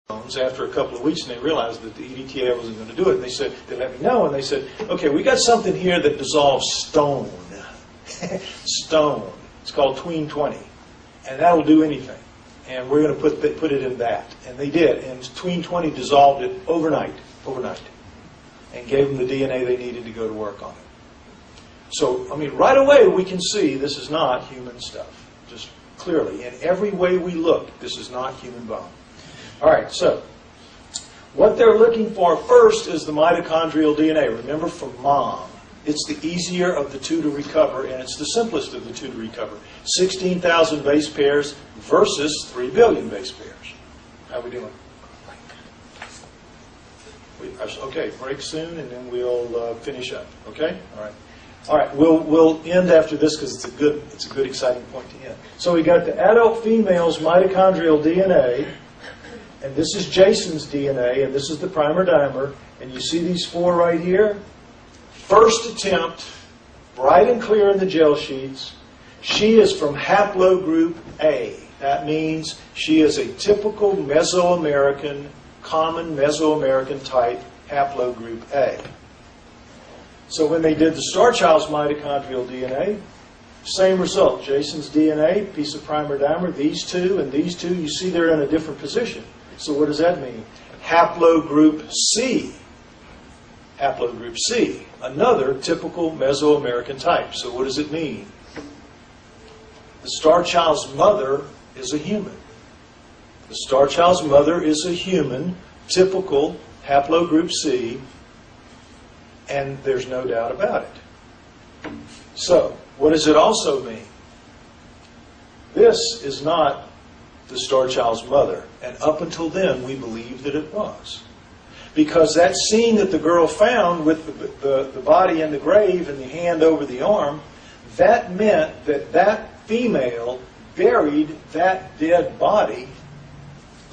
after a couple of weeks, and they realized that the EDTA wasn't going to do it. And they said, they let me know, and they said, okay, we got something here that dissolves stone. Stone. It's called Tween 20, and that'll do anything. And we're going to put it in that. And they did, and Tween 20 dissolved it overnight, and gave them the DNA they needed to go to work on it. So, I mean, right away we can see this is not human stuff. Just clearly, in every way we look, this is not human bone. All right, so what they're looking for first is the mitochondrial DNA. Remember, from mom. It's the easier of the two to recover, and it's the simplest of the two to recover. 16,000 base pairs versus 3 billion base pairs. How are we doing? Okay, break soon, and then we'll finish up. Okay? All right. All right, we'll end after this because it's a good, exciting point to end. So we got the adult female's mitochondrial DNA, and this is Jason's DNA, and this is the primer dimer, and you see these four right here? First attempt, bright and clear in the gel sheets. She is from haplogroup A. That means she is a typical Mesoamerican, common Mesoamerican type haplogroup A. So when they did the star child's mitochondrial DNA, same result. Jason's DNA, piece of primer dimer, these two and these two, you see they're in a different position. So what does that mean? Haplogroup C. Haplogroup C, another typical Mesoamerican type. So what does it mean? The star child's mother is a human. The star child's mother is a human, typical haplogroup C, and there's no doubt about it. So, what does it also mean? This is not the star child's mother, and up until then we believed that it was. Because that scene that the girl found with the body in the grave and the hand over the arm, that meant that that female buried that dead body,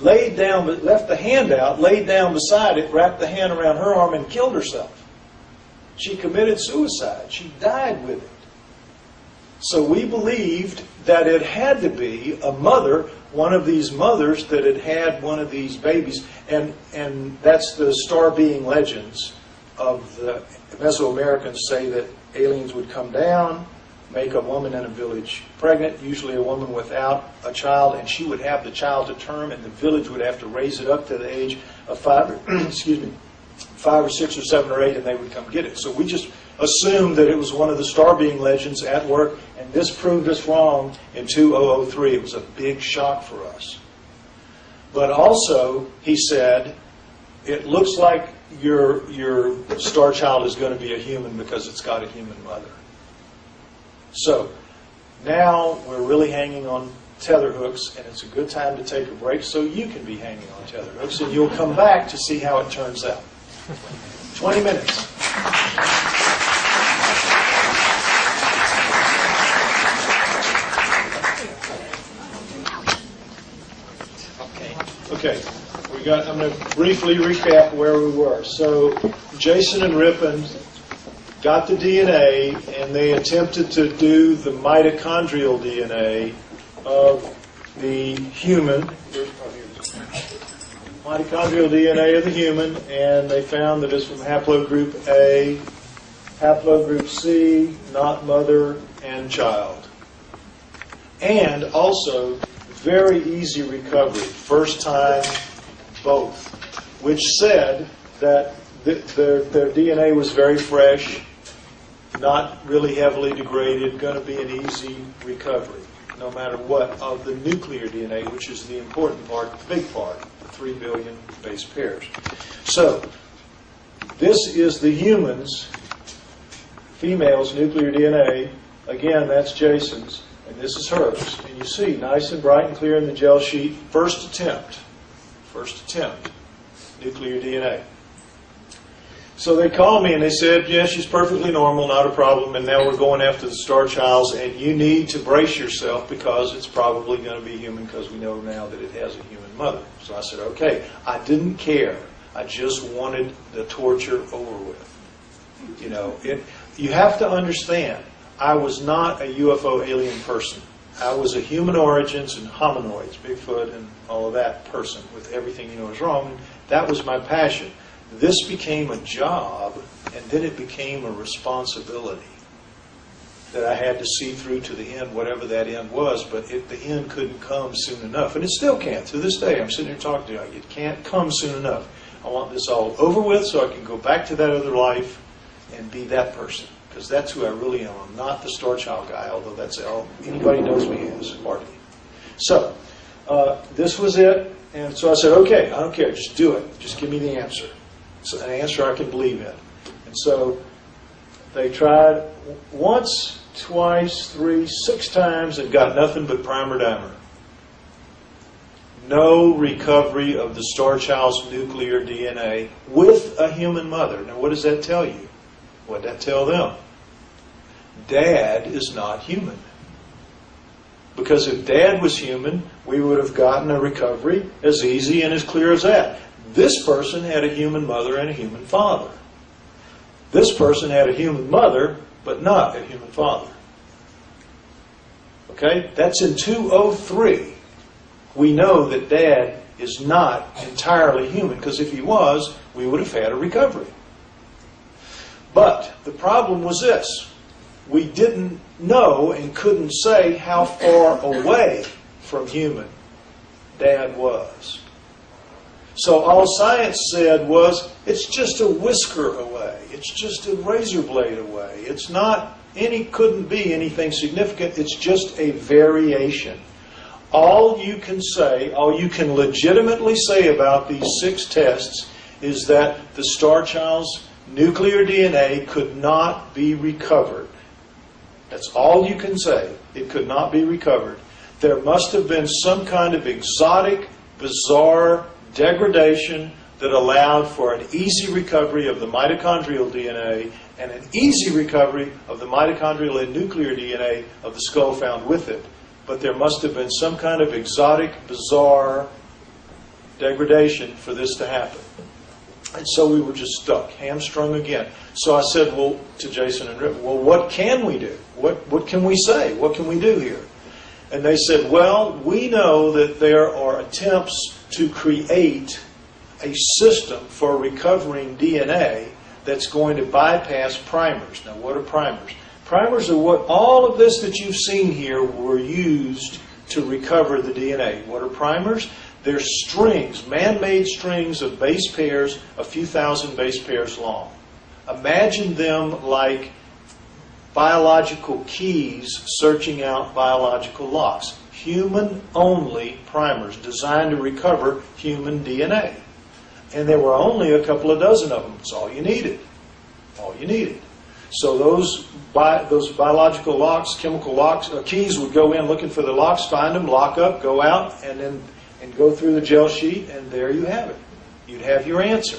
laid down, left the hand out, laid down beside it, wrapped the hand around her arm, and killed herself. She committed suicide. She died with it. So we believed that it had to be a mother, one of these mothers that had had one of these babies, and that's the star being legends of the Mesoamericans say that aliens would come down, make a woman in a village pregnant, usually a woman without a child, and she would have the child to term, and the village would have to raise it up to the age of 5 or 6 or 7 or 8, and they would come get it. So we just assumed that it was one of the star being legends at work, and this proved us wrong in 2003. It was a big shock for us. But also, he said, it looks like your star child is going to be a human because it's got a human mother. So, now we're really hanging on tether hooks, and it's a good time to take a break so you can be hanging on tether hooks, and you'll come back to see how it turns out. 20 minutes. Okay, I'm going to briefly recap where we were. So Jason and Rippon got the DNA, and they attempted to do the mitochondrial DNA of the human. Mitochondrial DNA of the human, and they found that it's from haplogroup A, haplogroup C, not mother and child. And also, very easy recovery, first time, both, which said that their DNA was very fresh, not really heavily degraded, going to be an easy recovery, no matter what, of the nuclear DNA, which is the important part, the big part, the 3 billion base pairs. So, this is the human's, female's nuclear DNA. Again, that's Jason's, and this is hers. And you see, nice and bright and clear in the gel sheet, first attempt, nuclear DNA. So they called me and they said, yeah, she's perfectly normal, not a problem, and now we're going after the star child's, and you need to brace yourself because it's probably going to be human because we know now that it has a human mother. So I said, okay. I didn't care. I just wanted the torture over with. You know, you have to understand, I was not a UFO alien person. I was a human origins and hominoids, Bigfoot and all of that person with everything you know is wrong. And that was my passion. This became a job, and then it became a responsibility that I had to see through to the end, whatever that end was, but the end couldn't come soon enough. And it still can't. To this day, I'm sitting here talking to you. It can't come soon enough. I want this all over with so I can go back to that other life and be that person, because that's who I really am. I'm not the Star Child guy, although that's all anybody knows me as, hardly. So, this was it, and so I said, okay, I don't care, just do it. Just give me the answer. It's an answer I can believe in. And so they tried once, twice, 3, 6 times and got nothing but primer dimer. No recovery of the Star Child's nuclear DNA with a human mother. Now what does that tell you? What did that tell them? Dad is not human. Because if Dad was human, we would have gotten a recovery as easy and as clear as that. This person had a human mother and a human father. This person had a human mother, but not a human father. Okay? That's in 203. We know that Dad is not entirely human, because if he was, we would have had a recovery. But the problem was this. We didn't know and couldn't say how far away from human Dad was. So all science said was, it's just a whisker away. It's just a razor blade away. It's not couldn't be anything significant. It's just a variation. All you can say, all you can legitimately say about these 6 tests is that the Star Child's nuclear DNA could not be recovered. That's all you can say. It could not be recovered. There must have been some kind of exotic, bizarre degradation that allowed for an easy recovery of the mitochondrial DNA and an easy recovery of the mitochondrial and nuclear DNA of the skull found with it. But there must have been some kind of exotic, bizarre degradation for this to happen. And so we were just stuck, hamstrung again. So I said, well, to Jason and Rip, well, what can we do? What can we say? What can we do here? And they said, well, we know that there are attempts to create a system for recovering DNA that's going to bypass primers. Now, what are primers? Primers are what all of this that you've seen here were used to recover the DNA. What are primers? They're strings, man-made strings of base pairs, a few thousand base pairs long. Imagine them like biological keys searching out biological locks. Human-only primers designed to recover human DNA. And there were only a couple of dozen of them. That's all you needed. All you needed. So those biological locks, chemical locks, keys would go in looking for the locks, find them, lock up, go out, and go through the gel sheet, and there you have it. You'd have your answer.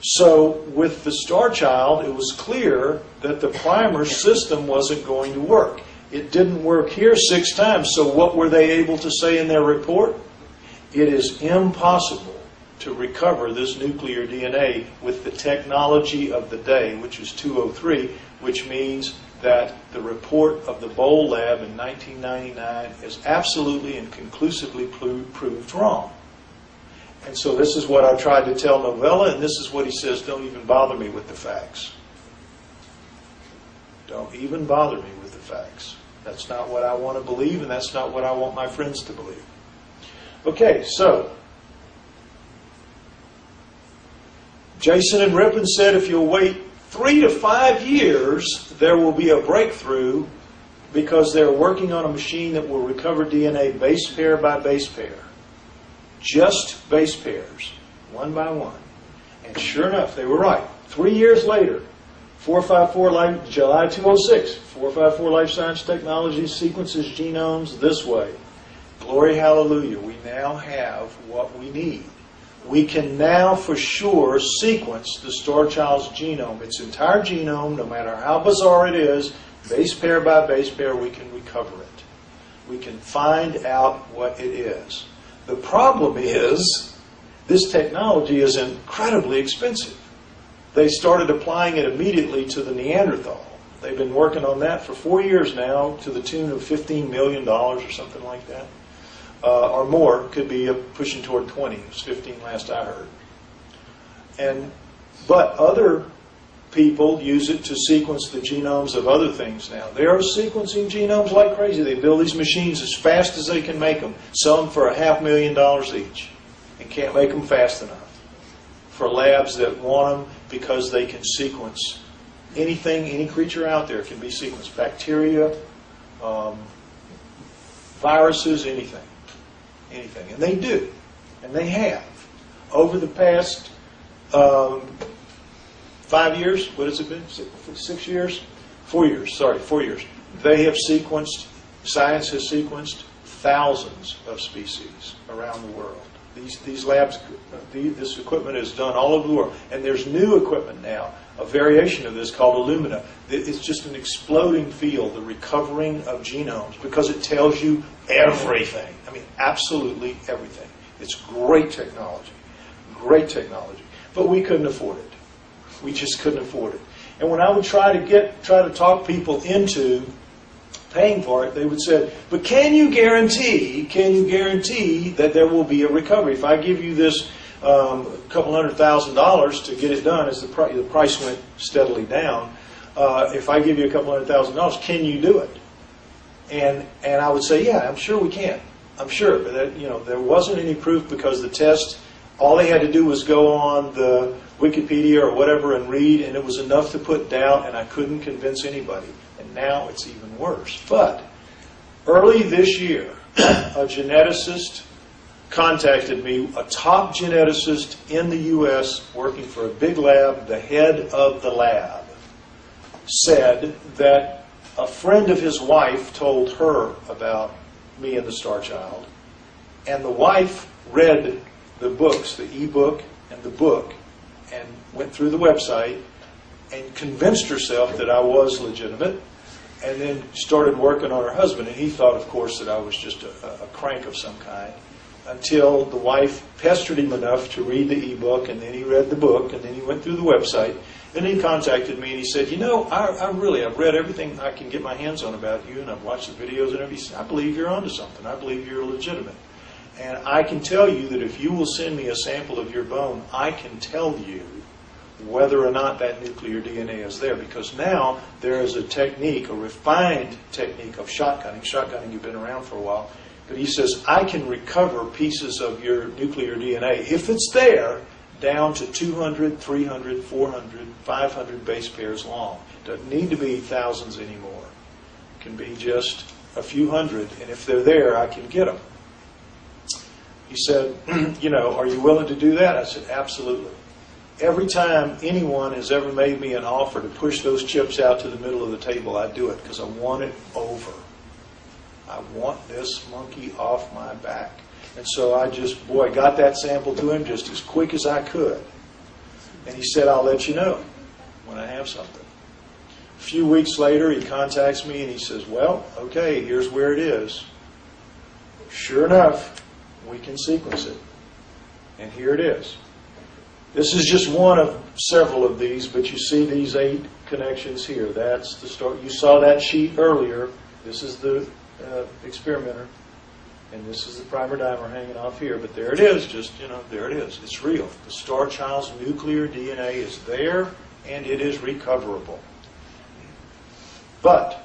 So with the Star Child, it was clear that the primer system wasn't going to work. It didn't work here 6 times, so what were they able to say in their report? It is impossible to recover this nuclear DNA with the technology of the day, which is 203, which means that the report of the Bowl lab in 1999 is absolutely and conclusively proved wrong. And so this is what I tried to tell Novella, and this is what he says, don't even bother me with the facts. Don't even bother me with the facts. That's not what I want to believe, and that's not what I want my friends to believe. Okay, so Jason and Rippon said if you'll wait 3 to 5 years, there will be a breakthrough because they're working on a machine that will recover DNA base pair by base pair. Just base pairs, one by one. And sure enough, they were right. 3 years later, 454 July 2006, 454 Life Science Technologies sequences genomes this way. Glory, hallelujah, we now have what we need. We can now for sure sequence the Star Child's genome, its entire genome, no matter how bizarre it is, base pair by base pair, we can recover it. We can find out what it is. The problem is, this technology is incredibly expensive. They started applying it immediately to the Neanderthal. They've been working on that for 4 years now, to the tune of $15 million or something like that. Or more, could be pushing toward 20. It was 15 last I heard. But other people use it to sequence the genomes of other things now. They are sequencing genomes like crazy. They build these machines as fast as they can make them, sell them for $500,000 each, and can't make them fast enough for labs that want them, because they can sequence anything, any creature out there can be sequenced. Bacteria, viruses, anything. And they do. And they have. Over the past 5 years, what has it been? 6 years? 4 years, sorry, 4 years. They have sequenced, science has sequenced thousands of species around the world. These labs, this equipment is done all over the world. And there's new equipment now, a variation of this called Illumina. It's just an exploding field, the recovering of genomes, because it tells you everything. I mean, absolutely everything. It's great technology. Great technology. But we couldn't afford it. We just couldn't afford it. And when I would try to talk people into paying for it, they would say, but can you guarantee that there will be a recovery? If I give you this couple $100,000 to get it done, as the price went steadily down, if I give you a couple $100,000, can you do it? And I would say, yeah, I'm sure we can. I'm sure, but that, there wasn't any proof, because the test, all they had to do was go on the Wikipedia or whatever and read, and it was enough to put doubt, and I couldn't convince anybody. And now it's even worse. But early this year, a geneticist contacted me, a top geneticist in the U.S. working for a big lab. The head of the lab said that a friend of his wife told her about me and the Star Child, and the wife read the books, the e-book and the book, and went through the website and convinced herself that I was legitimate, and then started working on her husband. And he thought, of course, that I was just a crank of some kind, until the wife pestered him enough to read the e-book, and then he read the book, and then he went through the website. Then he contacted me and he said, I've read everything I can get my hands on about you, and I've watched the videos and everything. I believe you're onto something. I believe you're legitimate. And I can tell you that if you will send me a sample of your bone, I can tell you whether or not that nuclear DNA is there. Because now there is a technique, a refined technique of shotgunning. Shotgunning, you've been around for a while. But he says, I can recover pieces of your nuclear DNA, if it's there, down to 200, 300, 400, 500 base pairs long. Doesn't need to be thousands anymore. It can be just a few hundred, and if they're there, I can get them. He said, are you willing to do that? I said, absolutely. Every time anyone has ever made me an offer to push those chips out to the middle of the table, I do it, because I want it over. I want this monkey off my back. And so I just, got that sample to him just as quick as I could. And he said, I'll let you know when I have something. A few weeks later, he contacts me and he says, well, okay, here's where it is. Sure enough, we can sequence it. And here it is. This is just one of several of these, but you see these 8 connections here. That's the start. You saw that sheet earlier. This is the experimenter. And this is the primer dimer hanging off here. But there it is, there it is. It's real. The Star Child's nuclear DNA is there, and it is recoverable. But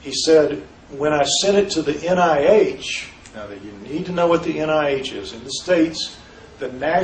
he said, when I sent it to the NIH, now that you need to know what the NIH is. In the States, the National